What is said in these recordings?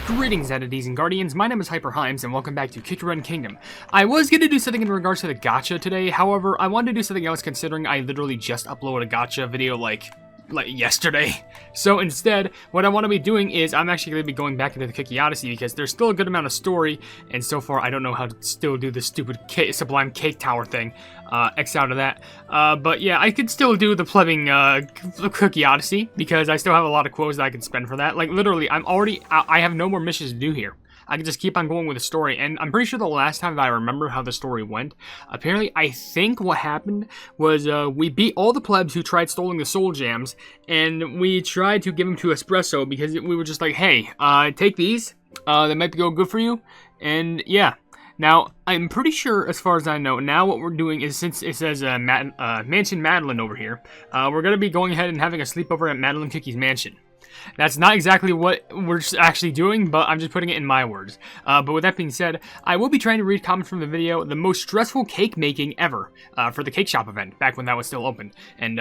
Greetings, entities and guardians. My name is HyperHimes, and welcome back to Kick Run Kingdom. I was going to do something in regards to the gacha today. However, I wanted to do something else considering I literally just uploaded a gacha video like yesterday. So instead, what I want to be doing is I'm actually going to be going back into the Cookie Odyssey because there's still a good amount of story, and so far I don't know how to still do the stupid Sublime Cake Tower thing. X out of that. But yeah, I could still do the plumbing Cookie Odyssey because I still have a lot of quotes that I can spend for that. Like literally, I have no more missions to do here. I can just keep on going with the story, and I'm pretty sure the last time that I remember how the story went, apparently I think what happened was we beat all the plebs who tried stealing the soul gems, and we tried to give them to Espresso because we were just like, hey, take these, they might be good for you, and yeah. Now, I'm pretty sure, as far as I know, now what we're doing is, since it says Mansion Madeline over here, we're going to be going ahead and having a sleepover at Madeline Cookie's mansion. That's not exactly what we're actually doing, but I'm just putting it in my words. But with that being said, I will be trying to read comments from the video, the most stressful cake making ever, for the cake shop event, back when that was still open. And,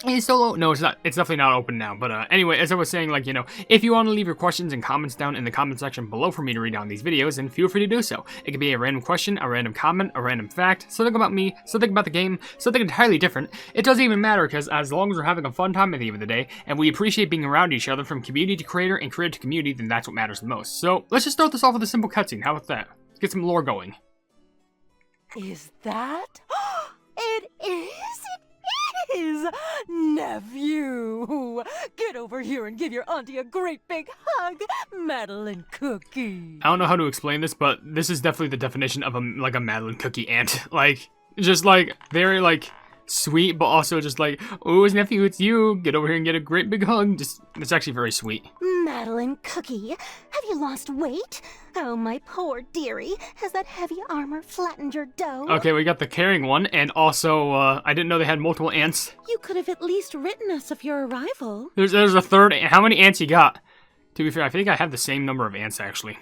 it's still no, it's not. It's definitely not open now. But anyway, as I was saying, like, you know, if you want to leave your questions and comments down in the comment section below for me to read down these videos, then feel free to do so. It could be a random question, a random comment, a random fact, something about me, something about the game, something entirely different. It doesn't even matter because as long as we're having a fun time at the end of the day and we appreciate being around each other from community to creator and creator to community, then that's what matters the most. So let's just start this off with a simple cutscene. How about that? Let's get some lore going. Is that? It is! His nephew. Get over here and give your auntie a great big hug, Madeline Cookie. I don't know how to explain this, but this is definitely the definition of a Madeline Cookie aunt. Like, just like very like sweet, but also just like, oh, his nephew, it's you. Get over here and get a great big hug. Just, it's actually very sweet. Madeline Cookie, have you lost weight? Oh, my poor dearie. Has that heavy armor flattened your dough? Okay, we got the carrying one, and also, I didn't know they had multiple aunts. You could have at least written us of your arrival. There's a third. How many aunts you got? To be fair, I think I have the same number of aunts, actually.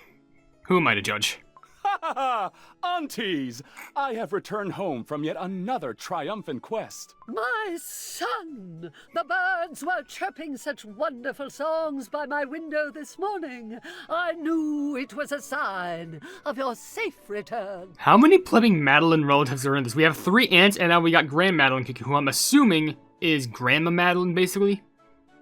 Who am I to judge? Ha ha ha! Aunties! I have returned home from yet another triumphant quest. My son! The birds were chirping such wonderful songs by my window this morning. I knew it was a sign of your safe return. How many plebing Madeline relatives are in this? We have 3 aunts, and now we got Grand Madeline Cookie, who I'm assuming is Grandma Madeline, basically.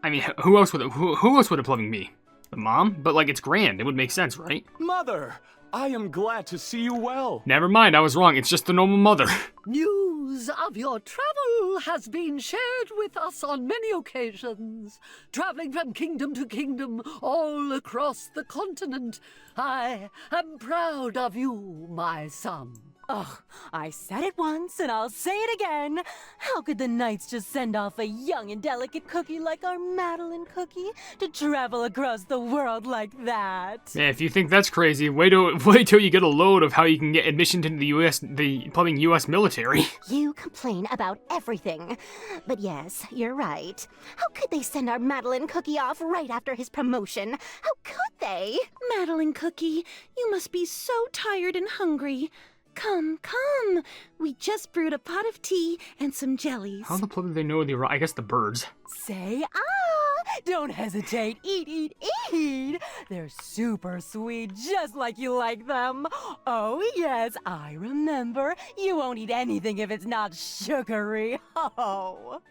I mean, who else would a plebing be? The mom? But like, it's Grand. It would make sense, right? Mother! I am glad to see you well. Never mind, I was wrong. It's just the normal mother. News of your travel has been shared with us on many occasions. Traveling from kingdom to kingdom all across the continent. I am proud of you, my son. Ugh, I said it once and I'll say it again. How could the Knights just send off a young and delicate cookie like our Madeline Cookie to travel across the world like that? Yeah, if you think that's crazy, wait till you get a load of how you can get admission to the plumbing U.S. military. You complain about everything. But yes, you're right. How could they send our Madeline Cookie off right after his promotion? How could they? Madeline Cookie, you must be so tired and hungry. Come, come. We just brewed a pot of tea and some jellies. How the pleb do they know I guess the birds. Say ah! Don't hesitate. Eat, eat, eat. They're super sweet, just like you like them. Oh, yes, I remember. You won't eat anything if it's not sugary. Oh.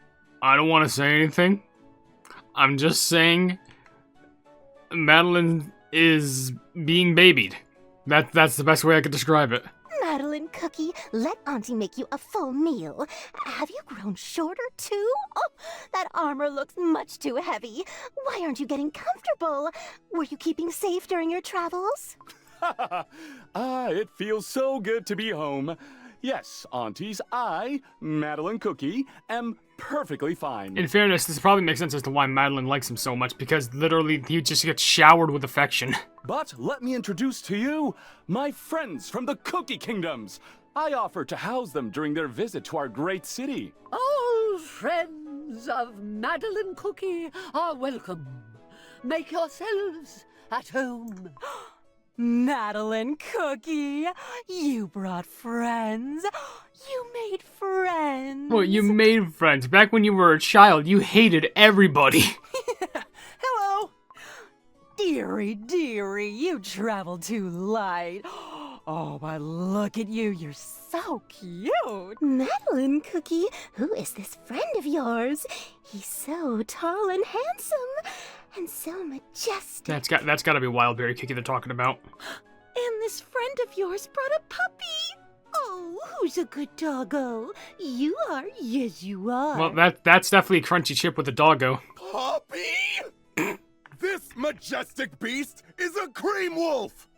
I don't want to say anything. I'm just saying Madeline is being babied. That's the best way I could describe it. Madeline Cookie, let Auntie make you a full meal. Have you grown shorter, too? Oh, that armor looks much too heavy. Why aren't you getting comfortable? Were you keeping safe during your travels? It feels so good to be home. Yes, aunties, I, Madeline Cookie, am perfectly fine. In fairness, this probably makes sense as to why Madeline likes him so much, because literally he just gets showered with affection. But let me introduce to you my friends from the Cookie Kingdoms. I offer to house them during their visit to our great city. All friends of Madeline Cookie are welcome. Make yourselves at home. Madeline Cookie, you brought friends. You made friends. Well, you made friends. Back when you were a child, you hated everybody. Hello. Dearie, dearie, you travel too light. Oh, but look at you, you're so cute. Madeline Cookie, who is this friend of yours? He's so tall and handsome, and so majestic. That's gotta be Wildberry Cookie they're talking about. And this friend of yours brought a puppy. Oh, who's a good doggo? You are. Yes, you are. Well, that's definitely Crunchy Chip with a doggo. Puppy? This majestic beast is a cream wolf!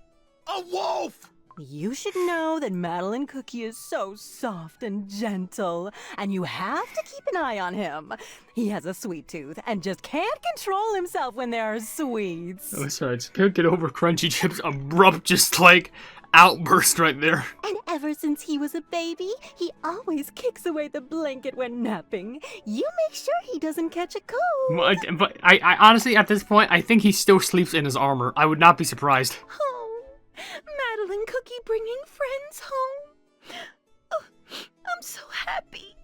A wolf! You should know that Madeline Cookie is so soft and gentle, and you have to keep an eye on him. He has a sweet tooth and just can't control himself when there are sweets. Oh, sorry, I just can't get over Crunchy Chip's abrupt, just like, outburst right there. And ever since he was a baby, he always kicks away the blanket when napping. You make sure he doesn't catch a cold. But I honestly, at this point, I think he still sleeps in his armor. I would not be surprised. Oh, Madeline Cookie bringing friends home. Oh, I'm so happy.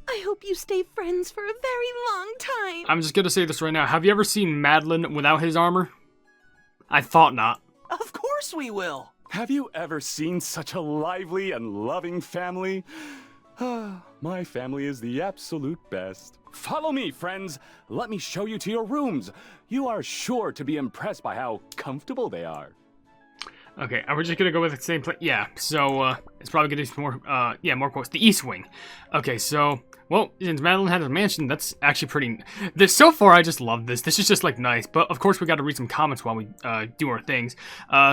I hope you stay friends for a very long time. I'm just gonna say this right now. Have you ever seen Madeline without his armor? I thought not. Of course we will. Have you ever seen such a lively and loving family? My family is the absolute best. Follow me, friends. Let me show you to your rooms. You are sure to be impressed by how comfortable they are. Okay, we're just gonna go with the same place. Yeah, so, it's probably gonna be more, more quotes. The East Wing. Okay, so, well, since Madeline has a mansion, that's actually pretty... So far, I just love this. This is just, like, nice. But, of course, we gotta read some comments while we, do our things.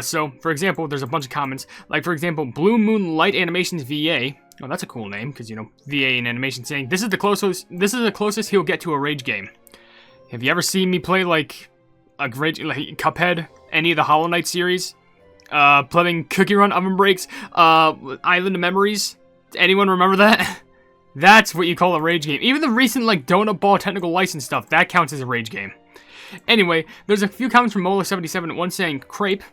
So, for example, there's a bunch of comments. Like, for example, Blue Moon Light Animations VA. Oh, that's a cool name, because, you know, VA in animation saying, this is the closest he'll get to a Rage game. Have you ever seen me play, like, a Rage... like, Cuphead? Any of the Hollow Knight series? Playing Cookie Run OvenBreaks, Island of Memories. Anyone remember that? That's what you call a rage game. Even the recent, like, Donut Ball technical license stuff, that counts as a rage game. Anyway, there's a few comments from Mola77, one saying crepe.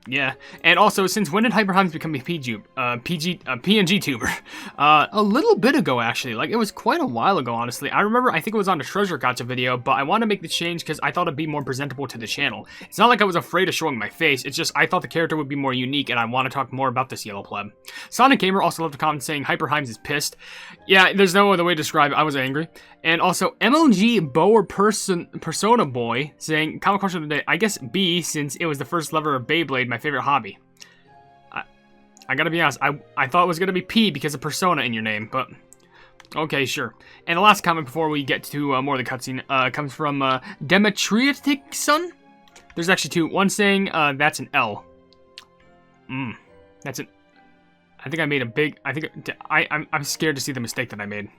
Yeah, and also, since when did HyperHimes become a PNG tuber? A little bit ago, actually. Like, it was quite a while ago, honestly. I remember, I think it was on a Treasure Gotcha video, but I want to make the change because I thought it'd be more presentable to the channel. It's not like I was afraid of showing my face, it's just I thought the character would be more unique, and I want to talk more about this yellow pleb. Sonic Gamer also left a comment saying HyperHimes is pissed. Yeah, there's no other way to describe it. I was angry. And also, MLG Bower Persona Boy saying, comic question of the day, I guess B, since it was the first lever of Beyblade, my favorite hobby. I gotta be honest, I thought it was gonna be P because of Persona in your name, but okay, sure. And the last comment before we get to more of the cutscene comes from Demetriaticson. There's actually two. One saying that's an L. That's an. I think I made a big. I think I'm scared to see the mistake that I made.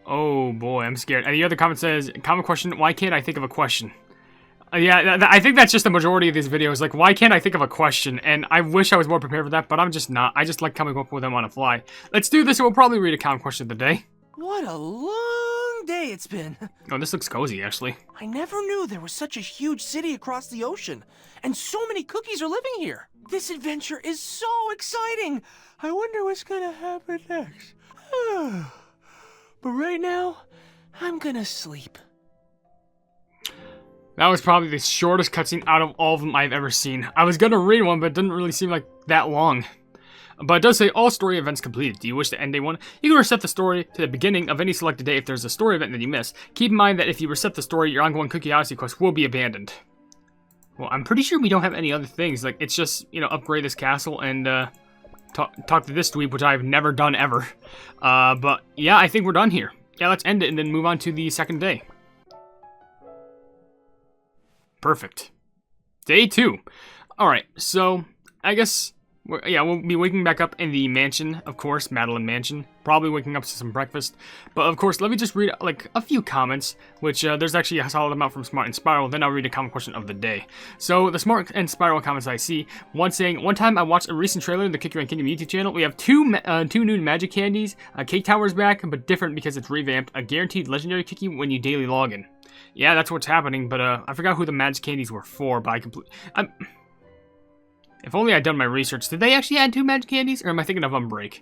Oh boy, I'm scared. And the other comment says, comment question, why can't I think of a question? Yeah, I think that's just the majority of these videos. Like, why can't I think of a question? And I wish I was more prepared for that, but I'm just not. I just like coming up with them on the fly. Let's do this, and we'll probably read a comment question of the day. What a long day it's been. Oh, this looks cozy, actually. I never knew there was such a huge city across the ocean, and so many cookies are living here. This adventure is so exciting. I wonder what's gonna happen next. But right now, I'm gonna sleep. That was probably the shortest cutscene out of all of them I've ever seen. I was gonna read one, but it didn't really seem like that long. But it does say, all story events completed. Do you wish to end day one? You can reset the story to the beginning of any selected day if there's a story event that you miss. Keep in mind that if you reset the story, your ongoing Cookie Odyssey quest will be abandoned. Well, I'm pretty sure we don't have any other things. Like, it's just, you know, upgrade this castle and, talk to this dweeb, which I've never done ever. But yeah, I think we're done here. Yeah, let's end it and then move on to the second day. Perfect. Day 2. Alright, so I guess, we'll be waking back up in the mansion, of course, Madeline Mansion. Probably waking up to some breakfast. But of course, let me just read like a few comments, which there's actually a solid amount from Smart and Spiral. Then I'll read a comment question of the day. So the Smart and Spiral comments I see, one saying, one time I watched a recent trailer in the Cookie Run Kingdom YouTube channel. We have two new magic candies. Cake Tower's back, but different because it's revamped. A guaranteed legendary cookie when you daily log in. Yeah, that's what's happening, but I forgot who the magic candies were for, but if only I'd done my research. Did they actually add 2 magic candies, or am I thinking of OvenBreak?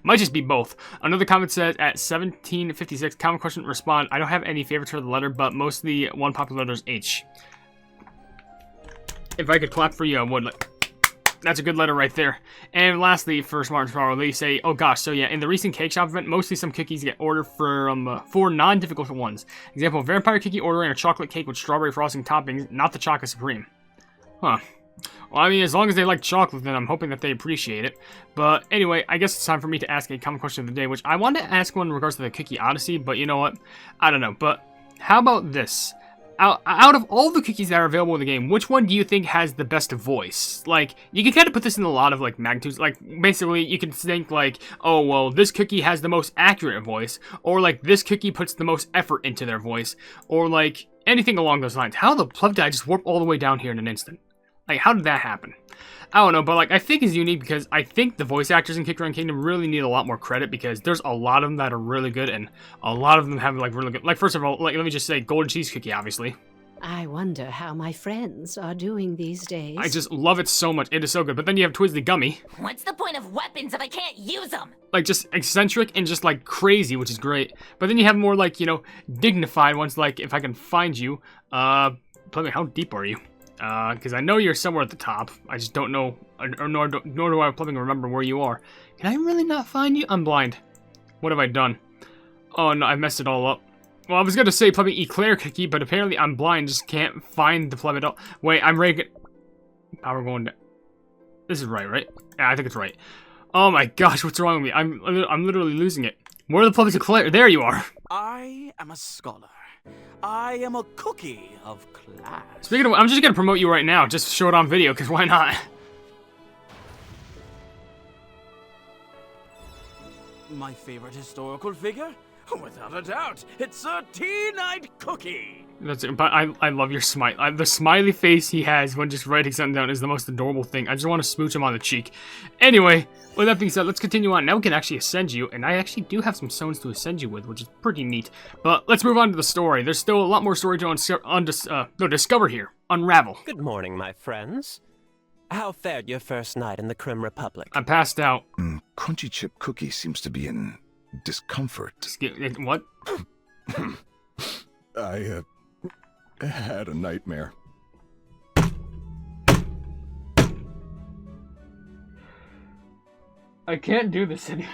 Might just be both. Another comment says, at 1756, common question, respond, I don't have any favorites for the letter, but mostly one popular letter is H. If I could clap for you, I would. That's a good letter right there. And lastly, for Smart and Tomorrow, they say, oh gosh, so yeah, in the recent cake shop event, mostly some cookies get ordered from 4 non-difficult ones. Example, vampire cookie ordering a chocolate cake with strawberry frosting toppings, not the chocolate supreme. Huh. Well, I mean, as long as they like chocolate, then I'm hoping that they appreciate it. But anyway, I guess it's time for me to ask a common question of the day, which I wanted to ask one in regards to the Cookie Odyssey, but you know what? I don't know. But how about this? Out of all the cookies that are available in the game, which one do you think has the best voice? Like, you can kind of put this in a lot of, like, magnitudes. Like, basically, you can think, like, oh, well, this cookie has the most accurate voice. Or, like, this cookie puts the most effort into their voice. Or, like, anything along those lines. How the pleb did I just warp all the way down here in an instant? Like, how did that happen? I don't know, but, like, I think it's unique because I think the voice actors in Kick Run Kingdom really need a lot more credit because there's a lot of them that are really good and a lot of them have, like, really good... Like, first of all, like, let me just say golden cheese cookie, obviously. I wonder how my friends are doing these days. I just love it so much. It is so good. But then you have Twizzly Gummy. What's the point of weapons if I can't use them? Like, just eccentric and just, like, crazy, which is great. But then you have more, like, you know, dignified ones, like, if I can find you. Plummy, how deep are you? Because I know you're somewhere at the top. I just don't know, nor do I Plumbing remember where you are. Can I really not find you? I'm blind. What have I done? Oh, no, I messed it all up. Well, I was going to say Plumbing Eclair Cookie, but apparently I'm blind, just can't find the Plum at all. Wait, I'm ready to get... Power going down. This is right? Yeah, I think it's right. Oh my gosh, what's wrong with me? I'm literally losing it. Where are the Plumbing Eclair? There you are. I am a scholar. I am a cookie of class. Speaking of, I'm just gonna promote you right now, just to show it on video, because why not? My favorite historical figure? Without a doubt, it's a tea-night cookie. That's it, but I love your smile. The smiley face he has when just writing something down is the most adorable thing. I just want to smooch him on the cheek. Anyway, with that being said, let's continue on. Now we can actually ascend you, and I actually do have some stones to ascend you with, which is pretty neat. But let's move on to the story. There's still a lot more story to discover here. Unravel. Good morning, my friends. How fared your first night in the Krim Republic? I passed out. Crunchy Chip Cookie seems to be in discomfort. What? I had a nightmare. I can't do this anymore.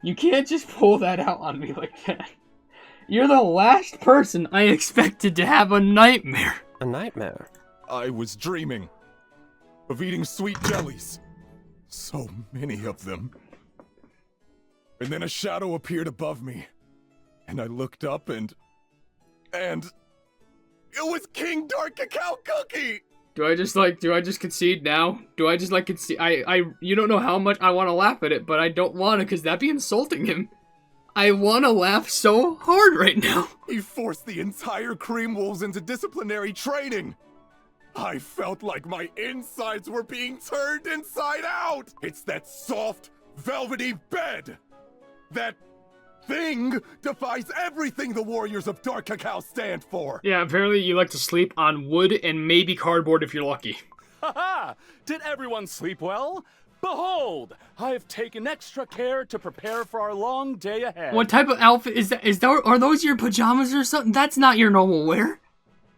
You can't just pull that out on me like that. You're the last person I expected to have a nightmare. A nightmare? I was dreaming of eating sweet jellies. So many of them. And then a shadow appeared above me. And I looked up and it was King Dark Cacao Cookie! Do I just concede now? Do I just like concede? You don't know how much I want to laugh at it, but I don't want to because that'd be insulting him. I want to laugh so hard right now. He forced the entire Cream Wolves into disciplinary training. I felt like my insides were being turned inside out. It's that soft, velvety bed. That thing defies everything the Warriors of Dark Cacao stand for. Yeah, apparently you like to sleep on wood and maybe cardboard if you're lucky. Haha! Did everyone sleep well? Behold, I have taken extra care to prepare for our long day ahead. What type of outfit is that? Are those your pajamas or something? That's not your normal wear.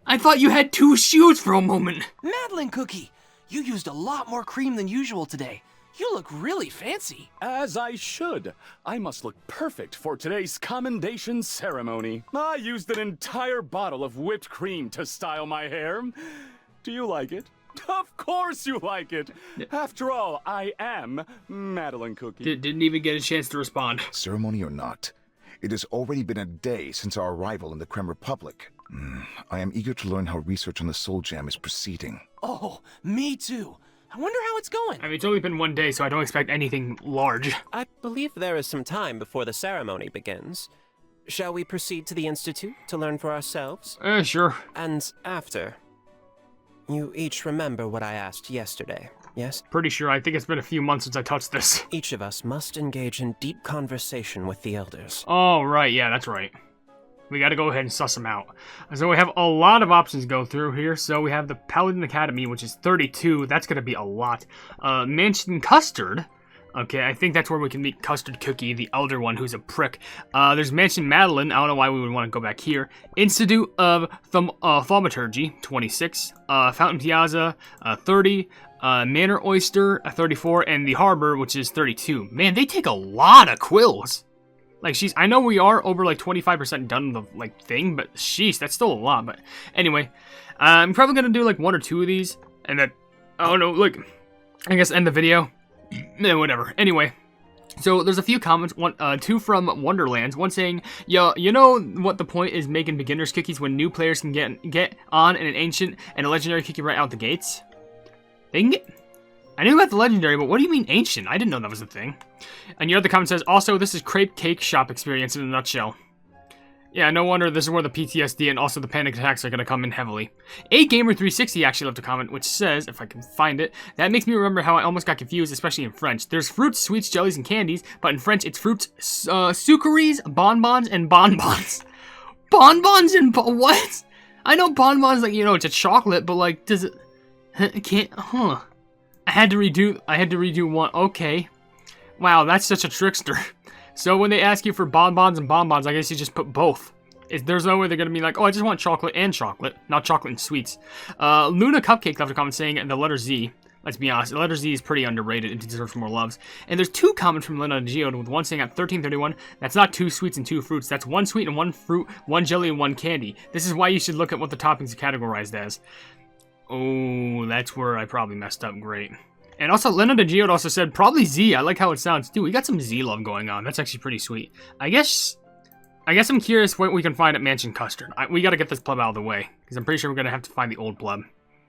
I thought you had 2 shoes for a moment. Madeline Cookie, you used a lot more cream than usual today. You look really fancy. As I should. I must look perfect for today's commendation ceremony. I used an entire bottle of whipped cream to style my hair. Do you like it? Of course you like it. After all, I am Madeline Cookie. Didn't even get a chance to respond. Ceremony or not, it has already been a day since our arrival in the Krim Republic. I am eager to learn how research on the Soul Gem is proceeding. Oh, me too. I wonder how it's going. I mean, it's only been 1 day, so I don't expect anything large. I believe there is some time before the ceremony begins. Shall we proceed to the Institute to learn for ourselves? Sure. And after, you each remember what I asked yesterday, yes? Pretty sure. I think it's been a few months since I touched this. Each of us must engage in deep conversation with the elders. Oh, right. Yeah, that's right. We gotta go ahead and suss them out. So we have a lot of options to go through here. So we have the Paladin Academy, which is 32. That's gonna be a lot. Mansion Custard. Okay, I think that's where we can meet Custard Cookie, the elder one, who's a prick. There's Mansion Madeline. I don't know why we would want to go back here. Institute of Thaumaturgy, 26. Fountain Piazza, 30. Manor Oyster, 34. And the Harbor, which is 32. Man, they take a lot of quills. Like, I know we are over, like, 25% done with the, like, thing, but sheesh, that's still a lot. But anyway, I'm probably going to do, like, 1 or 2 of these, and then, oh no, look, I guess end the video. Whatever. Anyway, so there's a few comments, 2 from Wonderlands, one saying, yo, you know what the point is making beginners cookies when new players can get on in an ancient and a legendary cookie right out the gates? They can get... I knew about the legendary, but what do you mean ancient? I didn't know that was a thing. And your other comment says, also, this is crepe cake shop experience in a nutshell. Yeah, no wonder this is where the PTSD and also the panic attacks are going to come in heavily. AGamer360 actually left a comment which says, if I can find it, that makes me remember how I almost got confused, especially in French. There's fruits, sweets, jellies, and candies, but in French it's fruits, sucreries, bonbons, and bonbons. Bonbons and what? I know bonbons, like, you know, it's a chocolate, but like, does it... I had to redo one. Okay. Wow, that's such a trickster. So when they ask you for bonbons and bonbons, I guess you just put both. There's no way they're going to be like, oh, I just want chocolate and chocolate, not chocolate and sweets. Luna Cupcake left a comment saying the letter Z. Let's be honest, the letter Z is pretty underrated and deserves more loves. And there's 2 comments from Lena and Geode, with one saying at 1331, that's not 2 sweets and 2 fruits, that's 1 sweet and 1 fruit, 1 jelly and 1 candy. This is why you should look at what the toppings are categorized as. Oh, that's where I probably messed up. Great. And also, Lena de Geode also said, probably Z. I like how it sounds. Dude, we got some Z love going on. That's actually pretty sweet. I guess I'm curious what we can find at Mansion Custard. We gotta get this pleb out of the way, because I'm pretty sure we're gonna have to find the old pleb.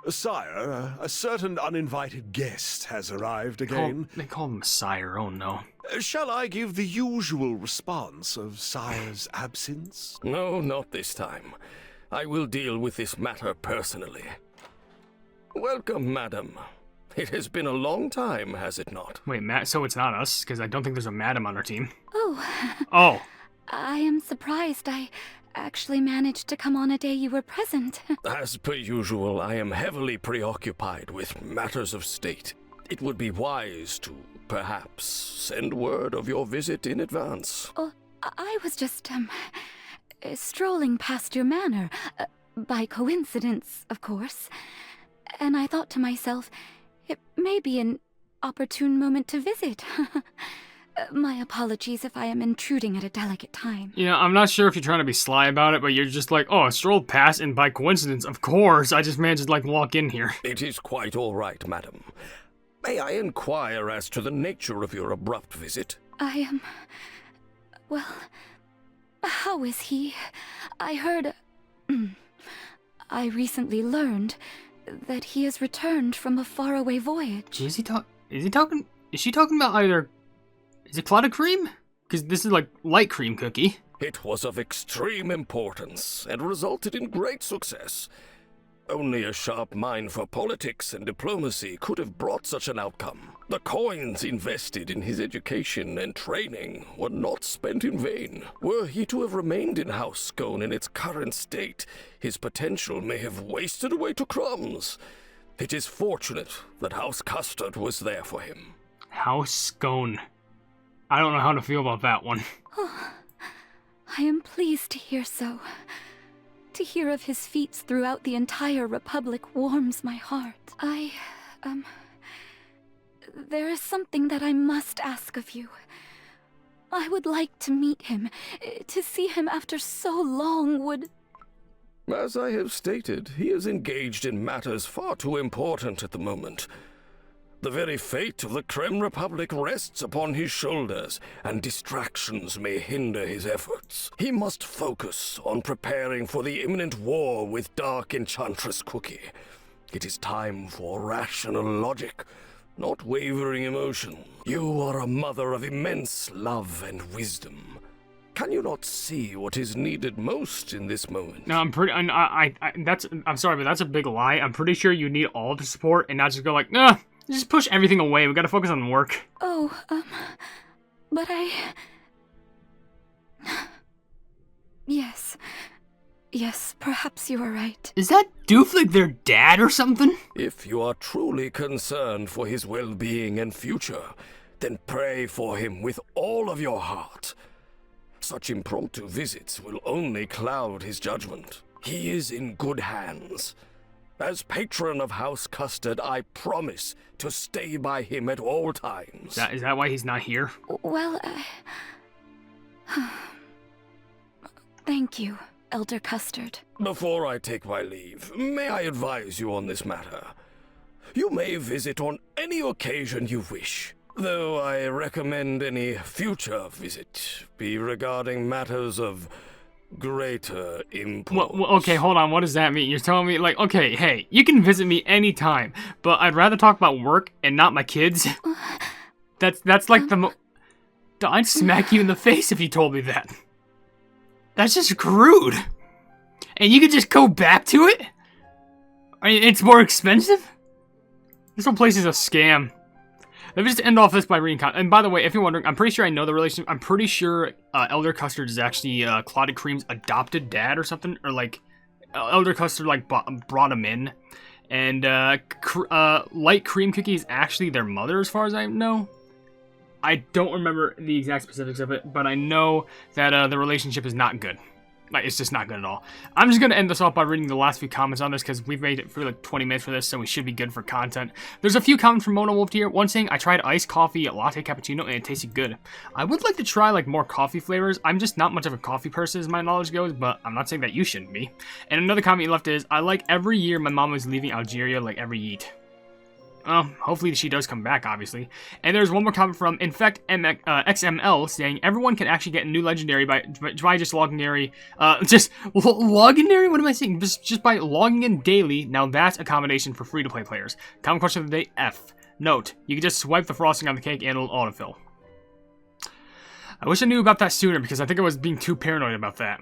Sire, a certain uninvited guest has arrived again. They call him Sire, oh no. Shall I give the usual response of Sire's absence? No, not this time. I will deal with this matter personally. Welcome, madam. It has been a long time, has it not? Wait, so it's not us? Because I don't think there's a madam on our team. Oh. Oh. I am surprised I actually managed to come on a day you were present. As per usual, I am heavily preoccupied with matters of state. It would be wise to, perhaps, send word of your visit in advance. Oh, I was just, strolling past your manor. By coincidence, of course. And I thought to myself... it may be an opportune moment to visit. My apologies if I am intruding at a delicate time. Yeah, I'm not sure if you're trying to be sly about it, but you're just like, oh, I strolled past, and by coincidence, of course, I just managed to, like, walk in here. It is quite all right, madam. May I inquire as to the nature of your abrupt visit? Well, how is he? I heard... I recently learned... that he has returned from a faraway voyage. Is she talking about either... Is it clotted cream? Because this is like light cream cookie. It was of extreme importance and resulted in great success. Only a sharp mind for politics and diplomacy could have brought such an outcome. The coins invested in his education and training were not spent in vain. Were he to have remained in House Scone in its current state, his potential may have wasted away to crumbs. It is fortunate that House Custard was there for him. House Scone. I don't know how to feel about that one. Oh, I am pleased to hear so. To hear of his feats throughout the entire Republic warms my heart. There is something that I must ask of you. I would like to meet him. To see him after so long would... As I have stated, he is engaged in matters far too important at the moment. The very fate of the Creme Republic rests upon his shoulders, and distractions may hinder his efforts. He must focus on preparing for the imminent war with Dark Enchantress Cookie. It is time for rational logic, not wavering emotion. You are a mother of immense love and wisdom. Can you not see what is needed most in this moment? No, I'm sorry, but that's a big lie. I'm pretty sure you need all the support and not just go like, nah, just push everything away. We gotta focus on work. Oh, but Yes. Yes, perhaps you are right. Is that Dooflik their dad or something? If you are truly concerned for his well-being and future, then pray for him with all of your heart. Such impromptu visits will only cloud his judgment. He is in good hands. As patron of House Custard, I promise to stay by him at all times. Is that why he's not here? Well, thank you, Elder Custard. Before I take my leave, may I advise you on this matter? You may visit on any occasion you wish, though I recommend any future visit be regarding matters of greater import. Well, okay, hold on. What does that mean? You're telling me, like, okay, hey, you can visit me anytime, but I'd rather talk about work and not my kids? That's like I'd smack you in the face if you told me that. That's just crude. And you could just go back to it? I mean, it's more expensive? This whole place is a scam. Let me just end off this by reading and by the way, if you're wondering, I'm pretty sure I know the relationship. I'm pretty sure Elder Custard is actually Clotted Cream's adopted dad or something. Or like, Elder Custard like brought him in. And Light Cream Cookie is actually their mother as far as I know. I don't remember the exact specifics of it, but I know that the relationship is not good. Like, it's just not good at all. I'm just going to end this off by reading the last few comments on this, because we've made it for like 20 minutes for this, so we should be good for content. There's a few comments from Mona Wolf here. One saying, I tried iced coffee, latte cappuccino, and it tasted good. I would like to try like more coffee flavors. I'm just not much of a coffee person as my knowledge goes, but I'm not saying that you shouldn't be. And another comment he left is, I like every year my mom was leaving Algeria like every yeet. Hopefully she does come back, obviously. And there's one more comment from Infect XML saying, everyone can actually get a new legendary by just logging legendary? What am I saying? Just by logging in daily. Now that's accommodation for free-to-play players. Common question of the day, F. Note, you can just swipe the frosting on the cake and it'll autofill. I wish I knew about that sooner because I think I was being too paranoid about that.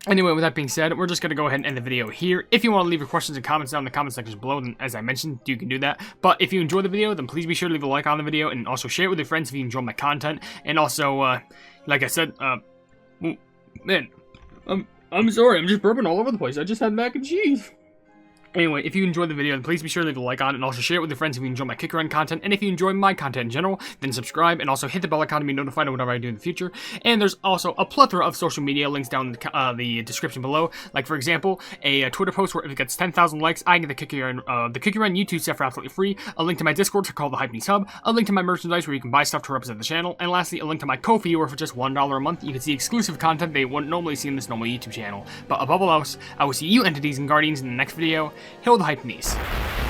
Anyway, with that being said, we're just going to go ahead and end the video here. If you want to leave your questions and comments down in the comment section below, then as I mentioned, you can do that. But if you enjoyed the video, then please be sure to leave a like on the video and also share it with your friends if you enjoy my content. And also, like I said, man, I'm sorry, I'm just burping all over the place. I just had mac and cheese. Anyway, if you enjoyed the video, then please be sure to leave a like on it and also share it with your friends if you enjoy my Kick Run content. And if you enjoy my content in general, then subscribe and also hit the bell icon to be notified of whatever I do in the future. And there's also a plethora of social media links down in the description below. Like, for example, a Twitter post where if it gets 10,000 likes, I get the Kick Run YouTube stuff for absolutely free. A link to my Discord called the Hypenese Hub. A link to my merchandise where you can buy stuff to represent the channel. And lastly, a link to my Ko-fi where for just $1 a month, you can see exclusive content they wouldn't normally see in this normal YouTube channel. But above all else, I will see you entities and guardians in the next video. Hail the Hypenese.